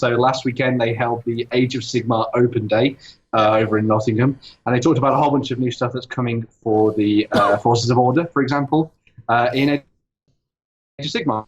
So last weekend they held the Age of Sigmar Open Day over in Nottingham, and they talked about a whole bunch of new stuff that's coming for the Forces of Order, for example, in Age of Sigmar.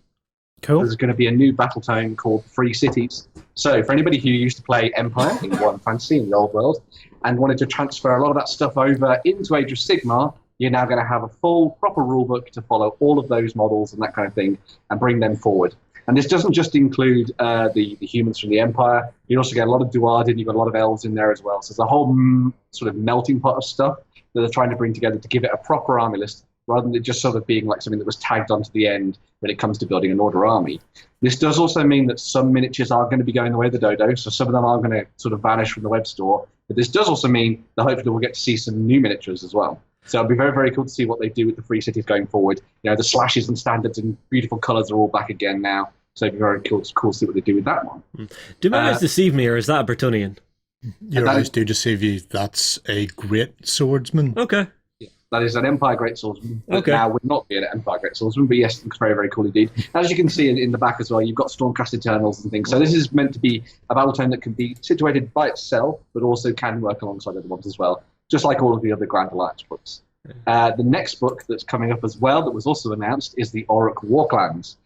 Cool. There's going to be a new battle tome called Free Cities. So for anybody who used to play Empire in War and Fantasy in the old world and wanted to transfer a lot of that stuff over into Age of Sigmar, you're now going to have a full, proper rulebook to follow all of those models and that kind of thing and bring them forward. And this doesn't just include the humans from the Empire. You also get a lot of Duardin, you've got a lot of elves in there as well. So there's a whole sort of melting pot of stuff that they're trying to bring together to give it a proper army list, rather than it just sort of being like something that was tagged onto the end when it comes to building an Order army. This does also mean that some miniatures are going to be going the way of the dodo, so some of them are going to sort of vanish from the web store. But this does also mean that hopefully we'll get to see some new miniatures as well. So it'll be very, very cool to see what they do with the Free Cities going forward. You know, the slashes and standards and beautiful colours are all back again now. So it'll be very cool to see what they do with that one. Do my eyes deceive me, or is that a Bretonian? Your eyes do deceive you. That's a great swordsman. Okay. That is an Empire Great Swordsman. Okay. Now would not be an Empire Great Swordsman, but yes, it's very, very cool indeed. As you can see in the back as well, you've got Stormcast Eternals and things. So this is meant to be a battle tome that can be situated by itself, but also can work alongside other ones as well, just like all of the other Grand Alliance books. The next book that's coming up as well that was also announced is the Orruk Warclans.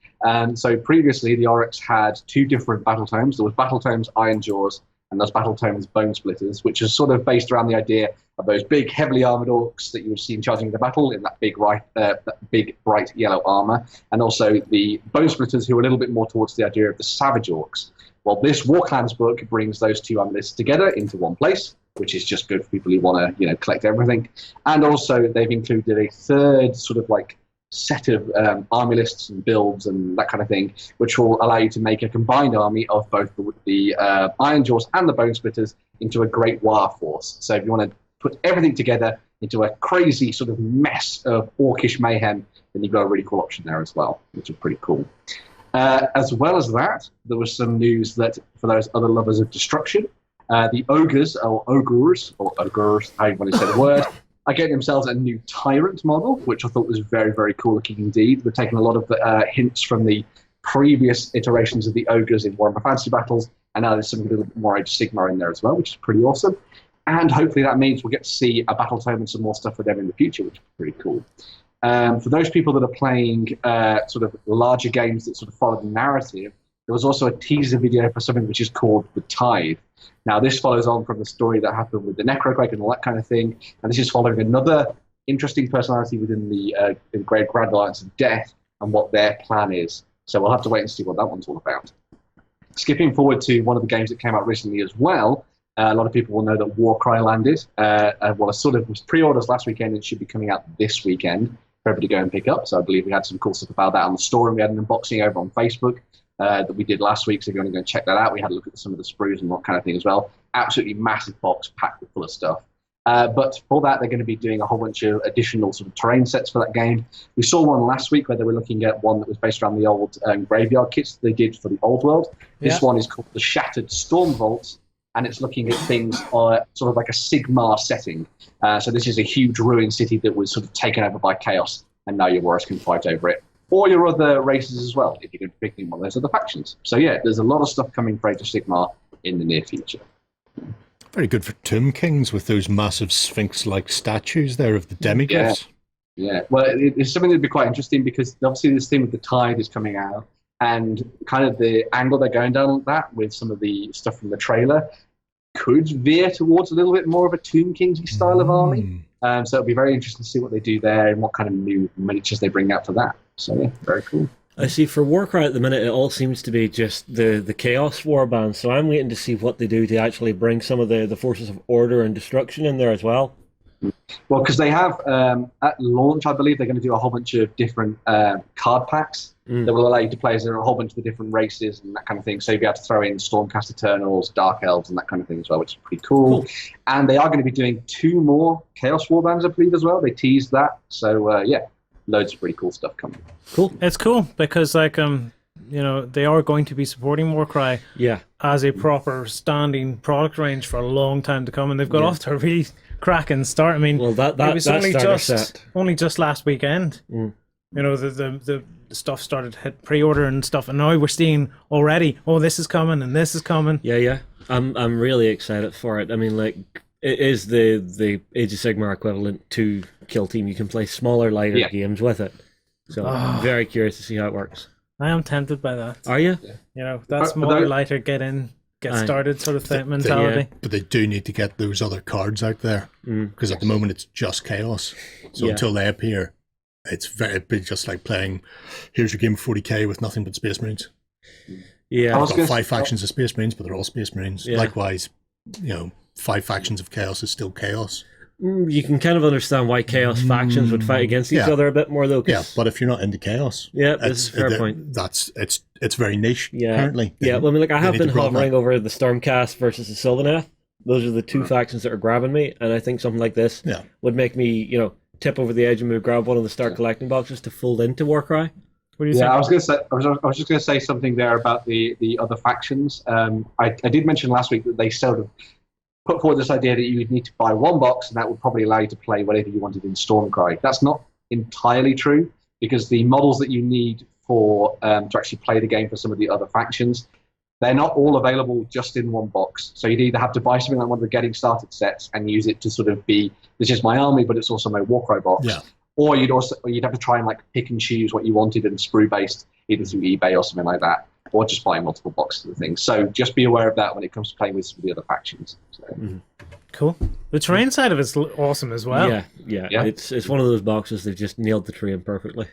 So previously, the Orruks had two different battle tomes. There was Battle Tomes Iron Jaws, and those Battle Tomes Bone Splitters, which is sort of based around the idea of those big, heavily armored orcs that you would see charging the battle in that big, bright yellow armor, and also the Bone Splitters, who are a little bit more towards the idea of the savage orcs. Well, this Warclans book brings those two army lists together into one place, which is just good for people who want to, collect everything. And also, they've included a third sort of like set of army lists and builds and that kind of thing, which will allow you to make a combined army of both the Iron Jaws and the Bone Splitters into a great war force. So if you want to put everything together into a crazy sort of mess of orcish mayhem, then you've got a really cool option there as well, which is pretty cool. As well as that, there was some news that for those other lovers of destruction, the Ogors, or Ogors, how you want to say the word, are getting themselves a new Tyrant model, which I thought was very, very cool looking indeed. They're taking a lot of the hints from the previous iterations of the Ogres in Warhammer Fantasy Battles, and now there's something a little bit more Age of Sigmar in there as well, which is pretty awesome. And hopefully that means we'll get to see a battle tome and some more stuff for them in the future, which is pretty cool. For those people that are playing sort of larger games that sort of follow the narrative, there was also a teaser video for something which is called the Tithe. Now, this follows on from the story that happened with the Necroquake and all that kind of thing, and this is following another interesting personality within the Great Grand Alliance of Death and what their plan is. So we'll have to wait and see what that one's all about. Skipping forward to one of the games that came out recently as well, a lot of people will know that Warcry landed. Well, it sort of was pre-orders last weekend and should be coming out this weekend for everybody to go and pick up. So I believe we had some cool stuff about that on the store, and we had an unboxing over on Facebook that we did last week. So if you want to go check that out, we had a look at some of the sprues and that kind of thing as well. Absolutely massive box packed full of stuff. But for that, they're going to be doing a whole bunch of additional sort of terrain sets for that game. We saw one last week where they were looking at one that was based around the old graveyard kits they did for the old world. This one is called the Shattered Storm Vault, and it's looking at things sort of like a Sigmar setting. So this is a huge ruined city that was sort of taken over by chaos, and now your warriors can fight over it. Or your other races as well, if you're going to be picking one of those other factions. So yeah, there's a lot of stuff coming for Age of Sigmar in the near future. Very good for Tomb Kings with those massive Sphinx-like statues there of the demigods. Yeah. Well, it's something that'd be quite interesting because obviously this thing with the Tithe is coming out, and kind of the angle they're going down with that with some of the stuff from the trailer could veer towards a little bit more of a Tomb Kings style of army. So it'll be very interesting to see what they do there and what kind of new miniatures they bring out for that. So yeah, very cool. I see for Warcry at the minute, it all seems to be just the Chaos Warband, so I'm waiting to see what they do to actually bring some of the Forces of Order and Destruction in there as well. Well, because they have, at launch, I believe they're going to do a whole bunch of different card packs that will allow you to play as a whole bunch of the different races and that kind of thing. So you'll be able to throw in Stormcast Eternals, Dark Elves, and that kind of thing as well, which is pretty cool. And they are going to be doing 2 more Chaos Warbands, I believe, as well. They teased that. So, yeah, loads of pretty cool stuff coming. Cool. It's cool because, like, they are going to be supporting Warcry as a proper standing product range for a long time to come, and they've got off to a really cracking start. I mean, well, that it was only just last weekend You know, the stuff started to hit pre-order and stuff, and now we're seeing already, oh, this is coming and this is coming. Yeah. I'm really excited for it. I mean, like, it is the Age of Sigmar equivalent to Kill Team. You can play smaller, lighter games with it. So I'm very curious to see how it works. I am tempted by that. Are you? You know, that smaller, lighter, get started sort of mentality. But they do need to get those other cards out there, because at the moment it's just chaos. So until they appear, it's just like playing, here's your game of 40k with nothing but Space Marines. Yeah, I've got 5 factions of Space Marines, but they're all Space Marines. Yeah. Likewise, 5 factions of chaos is still chaos. You can kind of understand why chaos factions would fight against each other a bit more, though. Yeah, but if you're not into chaos, that's a fair point. It's very niche. Apparently. Yeah. Well, I mean, like, I have been hovering over the Stormcast versus the Sylvaneth. Those are the two factions that are grabbing me, and I think something like this would make me, tip over the edge and grab one of the start collecting boxes to fold into Warcry. What do you think? I was going to say. I was just going to say something there about the other factions. I did mention last week that they sort of put forward this idea that you would need to buy one box, and that would probably allow you to play whatever you wanted in Stormcry. That's not entirely true, because the models that you need for to actually play the game for some of the other factions, they're not all available just in one box. So you'd either have to buy something like one of the Getting Started sets and use it to sort of be, this is my army, but it's also my Warcry box. Yeah. Or you'd have to try and like pick and choose what you wanted and sprue based, either through eBay or something like that, or just buy multiple boxes of things. So just be aware of that when it comes to playing with some of the other factions. So. Cool. The terrain side of it's awesome as well. Yeah. It's one of those boxes they've just nailed the terrain perfectly.